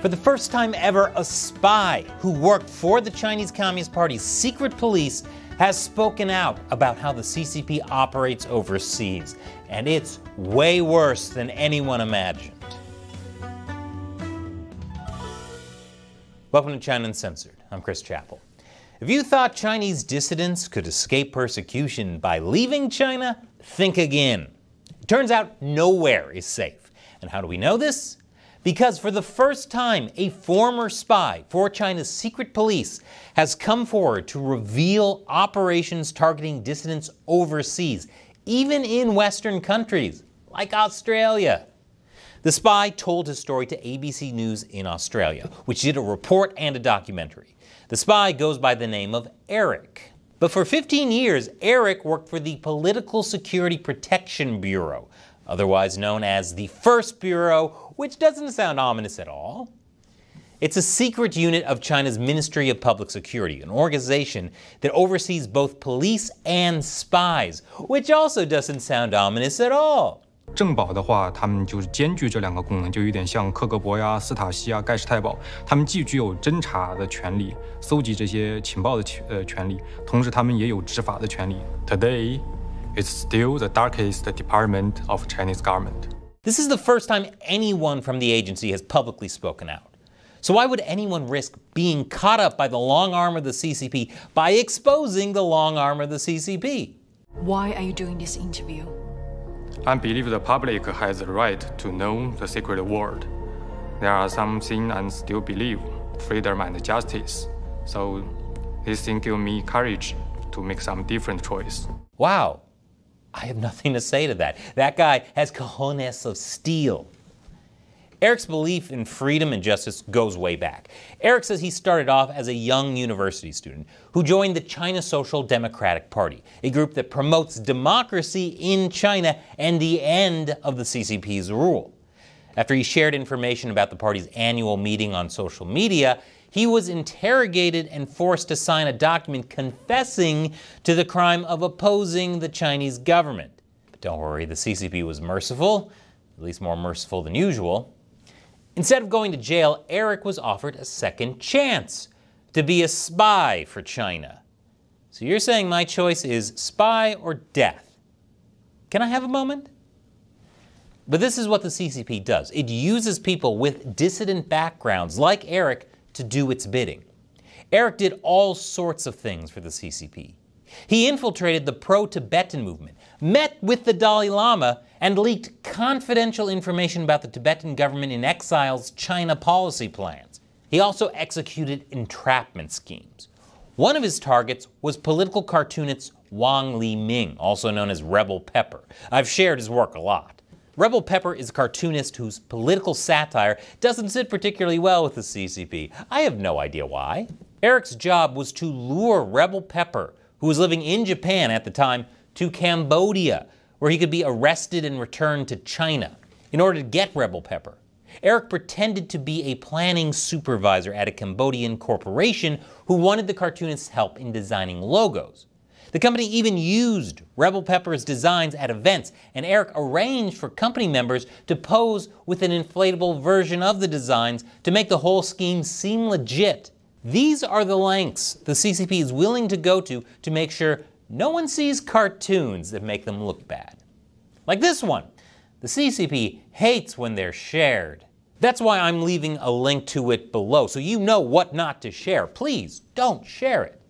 For the first time ever, a spy who worked for the Chinese Communist Party's secret police has spoken out about how the CCP operates overseas, and it's way worse than anyone imagined. Welcome to China Uncensored. I'm Chris Chappell. If you thought Chinese dissidents could escape persecution by leaving China, think again. It turns out nowhere is safe. And how do we know this? Because for the first time, a former spy for China's secret police has come forward to reveal operations targeting dissidents overseas, even in Western countries, like Australia. The spy told his story to ABC News in Australia, which did a report and a documentary. The spy goes by the name of Eric. But for 15 years, Eric worked for the Political Security Protection Bureau, otherwise known as the First Bureau, which doesn't sound ominous at all. It's a secret unit of China's Ministry of Public Security, an organization that oversees both police and spies, which also doesn't sound ominous at all. 政保的话，他们就是兼具这两个功能，就有点像克格勃呀、斯塔西啊、盖世太保，他们既具有侦查的权利、搜集这些情报的权利，同时他们也有执法的权利。Today, it's still the darkest department of Chinese government. This is the first time anyone from the agency has publicly spoken out. So why would anyone risk being caught up by the long arm of the CCP by exposing the long arm of the CCP? Why are you doing this interview? I believe the public has the right to know the secret world. There are some things I still believe, freedom and justice. So this thing gives me courage to make some different choice. Wow. I have nothing to say to that. That guy has cojones of steel. Eric's belief in freedom and justice goes way back. Eric says he started off as a young university student who joined the China Social Democratic Party, a group that promotes democracy in China and the end of the CCP's rule. After he shared information about the party's annual meeting on social media, he was interrogated and forced to sign a document confessing to the crime of opposing the Chinese government. But don't worry, the CCP was merciful, at least more merciful than usual. Instead of going to jail, Eric was offered a second chance to be a spy for China. So you're saying my choice is spy or death. Can I have a moment? But this is what the CCP does. It uses people with dissident backgrounds like Eric to do its bidding. Eric did all sorts of things for the CCP. He infiltrated the pro-Tibetan movement, met with the Dalai Lama, and leaked confidential information about the Tibetan government in exile's China policy plans. He also executed entrapment schemes. One of his targets was political cartoonist Wang Liming, also known as Rebel Pepper. I've shared his work a lot. Rebel Pepper is a cartoonist whose political satire doesn't sit particularly well with the CCP. I have no idea why. Eric's job was to lure Rebel Pepper, who was living in Japan at the time, to Cambodia, where he could be arrested and returned to China. In order to get Rebel Pepper, Eric pretended to be a planning supervisor at a Cambodian corporation who wanted the cartoonist's help in designing logos. The company even used Rebel Pepper's designs at events, and Eric arranged for company members to pose with an inflatable version of the designs to make the whole scheme seem legit. These are the lengths the CCP is willing to go to make sure no one sees cartoons that make them look bad. Like this one. The CCP hates when they're shared. That's why I'm leaving a link to it below, so you know what not to share. Please don't share it.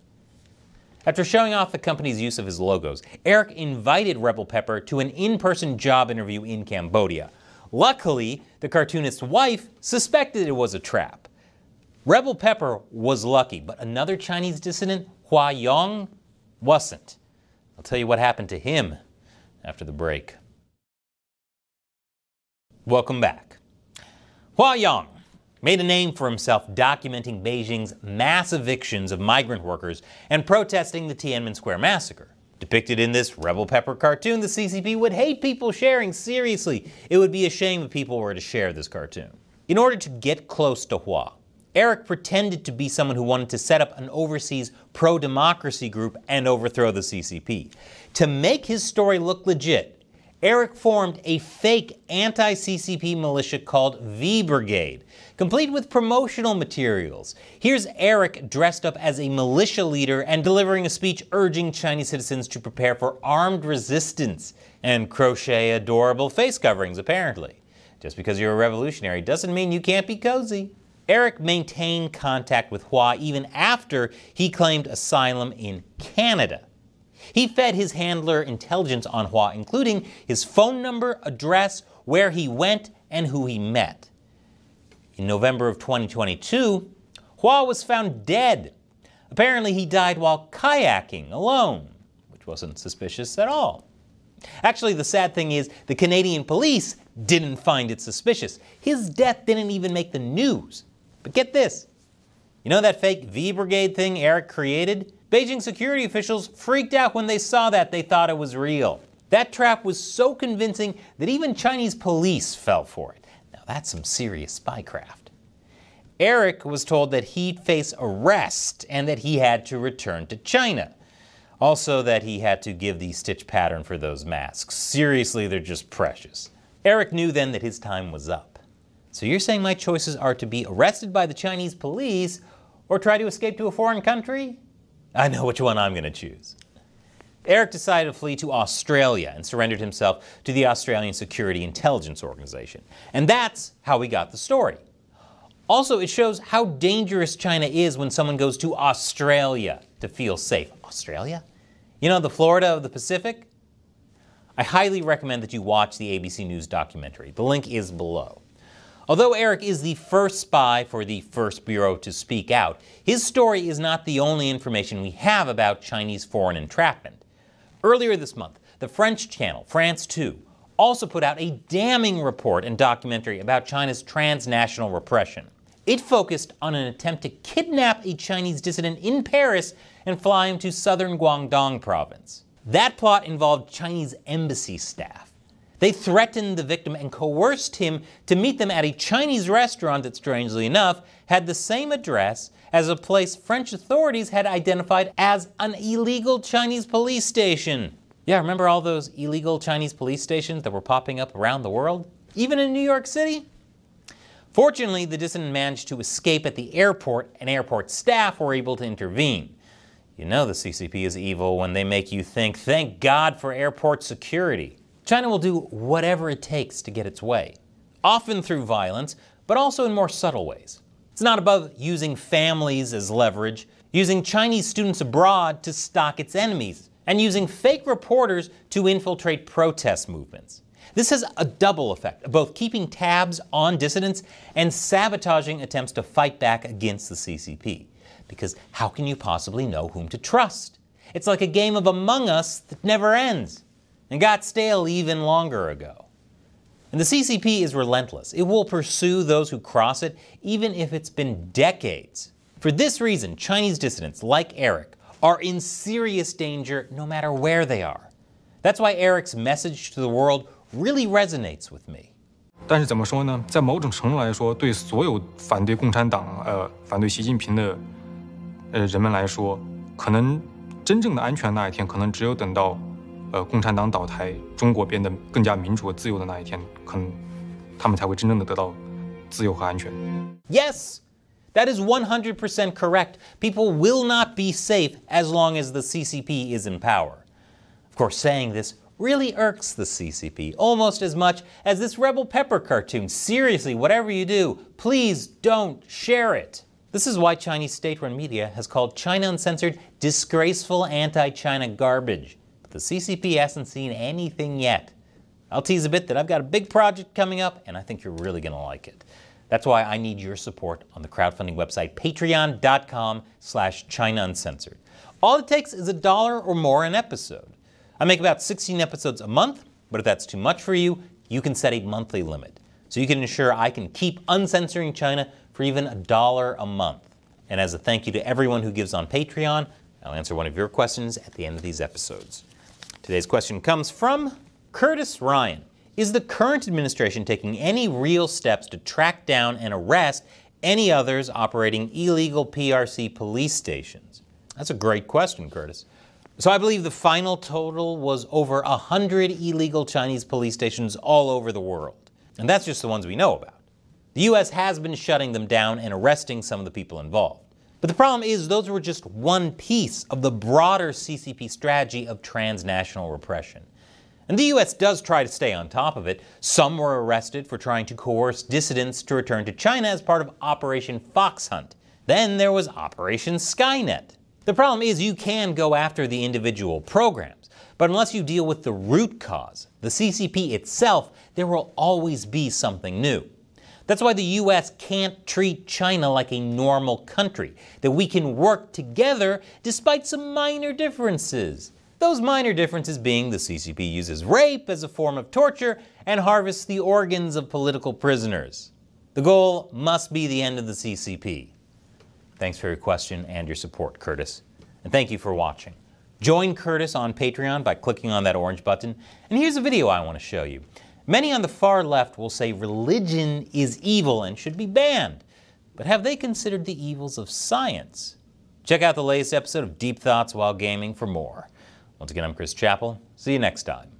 After showing off the company's use of his logos, Eric invited Rebel Pepper to an in-person job interview in Cambodia. Luckily, the cartoonist's wife suspected it was a trap. Rebel Pepper was lucky, but another Chinese dissident, Hua Yong, wasn't. I'll tell you what happened to him after the break. Welcome back. Hua Yong made a name for himself documenting Beijing's mass evictions of migrant workers and protesting the Tiananmen Square massacre. Depicted in this Rebel Pepper cartoon, the CCP would hate people sharing seriously. It would be a shame if people were to share this cartoon. In order to get close to Hua, Eric pretended to be someone who wanted to set up an overseas pro-democracy group and overthrow the CCP. To make his story look legit, Eric formed a fake anti-CCP militia called V Brigade, complete with promotional materials. Here's Eric dressed up as a militia leader and delivering a speech urging Chinese citizens to prepare for armed resistance and crochet adorable face coverings, apparently. Just because you're a revolutionary doesn't mean you can't be cozy. Eric maintained contact with Hua even after he claimed asylum in Canada. He fed his handler intelligence on Hua, including his phone number, address, where he went, and who he met. In November of 2022, Hua was found dead. Apparently he died while kayaking alone, which wasn't suspicious at all. Actually, the sad thing is the Canadian police didn't find it suspicious. His death didn't even make the news. But get this, you know that fake V Brigade thing Eric created? Beijing security officials freaked out when they saw that. They thought it was real. That trap was so convincing that even Chinese police fell for it. Now that's some serious spycraft. Eric was told that he'd face arrest and that he had to return to China. Also that he had to give the stitch pattern for those masks. Seriously, they're just precious. Eric knew then that his time was up. So you're saying my choices are to be arrested by the Chinese police or try to escape to a foreign country? I know which one I'm going to choose. Eric decided to flee to Australia and surrendered himself to the Australian Security Intelligence Organization. And that's how we got the story. Also, it shows how dangerous China is when someone goes to Australia to feel safe. Australia? You know, the Florida of the Pacific? I highly recommend that you watch the ABC News documentary. The link is below. Although Eric is the first spy for the first bureau to speak out, his story is not the only information we have about Chinese foreign entrapment. Earlier this month, the French channel, France 2, also put out a damning report and documentary about China's transnational repression. It focused on an attempt to kidnap a Chinese dissident in Paris and fly him to southern Guangdong province. That plot involved Chinese embassy staff. They threatened the victim and coerced him to meet them at a Chinese restaurant that, strangely enough, had the same address as a place French authorities had identified as an illegal Chinese police station. Yeah, remember all those illegal Chinese police stations that were popping up around the world? Even in New York City? Fortunately, the dissident managed to escape at the airport, and airport staff were able to intervene. You know the CCP is evil when they make you think, thank God for airport security. China will do whatever it takes to get its way, often through violence, but also in more subtle ways. It's not above using families as leverage, using Chinese students abroad to stalk its enemies, and using fake reporters to infiltrate protest movements. This has a double effect of both keeping tabs on dissidents and sabotaging attempts to fight back against the CCP. Because how can you possibly know whom to trust? It's like a game of Among Us that never ends and got stale even longer ago. And the CCP is relentless. It will pursue those who cross it, even if it's been decades. For this reason, Chinese dissidents like Eric are in serious danger no matter where they are. That's why Eric's message to the world really resonates with me. 但是怎么说呢？在某种程度来说，对所有反对共产党、反对习近平的人们来说，可能真正的安全那一天，可能只有等到共产党倒台，中国变得更加民主和自由的那一天，可能他们才会真正的得到自由和安全。Yes, that is 100% correct. People will not be safe as long as the CCP is in power. Of course, saying this really irks the CCP almost as much as this Rebel Pepper cartoon. Seriously, whatever you do, please don't share it. This is why Chinese state-run media has called China Uncensored disgraceful anti-China garbage. But the CCP hasn't seen anything yet. I'll tease a bit that I've got a big project coming up, and I think you're really going to like it. That's why I need your support on the crowdfunding website, patreon.com/China Uncensored. All it takes is $1 or more an episode. I make about 16 episodes a month, but if that's too much for you, you can set a monthly limit. So you can ensure I can keep uncensoring China for even $1 a month. And as a thank you to everyone who gives on Patreon, I'll answer one of your questions at the end of these episodes. Today's question comes from Curtis Ryan. Is the current administration taking any real steps to track down and arrest any others operating illegal PRC police stations? That's a great question, Curtis. So I believe the final total was over 100 illegal Chinese police stations all over the world. And that's just the ones we know about. The US has been shutting them down and arresting some of the people involved. But the problem is those were just one piece of the broader CCP strategy of transnational repression. And the US does try to stay on top of it. Some were arrested for trying to coerce dissidents to return to China as part of Operation Fox Hunt. Then there was Operation Skynet. The problem is you can go after the individual programs, but unless you deal with the root cause, the CCP itself, there will always be something new. That's why the US can't treat China like a normal country, that we can work together despite some minor differences. Those minor differences being the CCP uses rape as a form of torture and harvests the organs of political prisoners. The goal must be the end of the CCP. Thanks for your question and your support, Curtis. And thank you for watching. Join Curtis on Patreon by clicking on that orange button. And here's a video I want to show you. Many on the far left will say religion is evil and should be banned. But have they considered the evils of science? Check out the latest episode of Deep Thoughts While Gaming for more. Once again, I'm Chris Chappell. See you next time.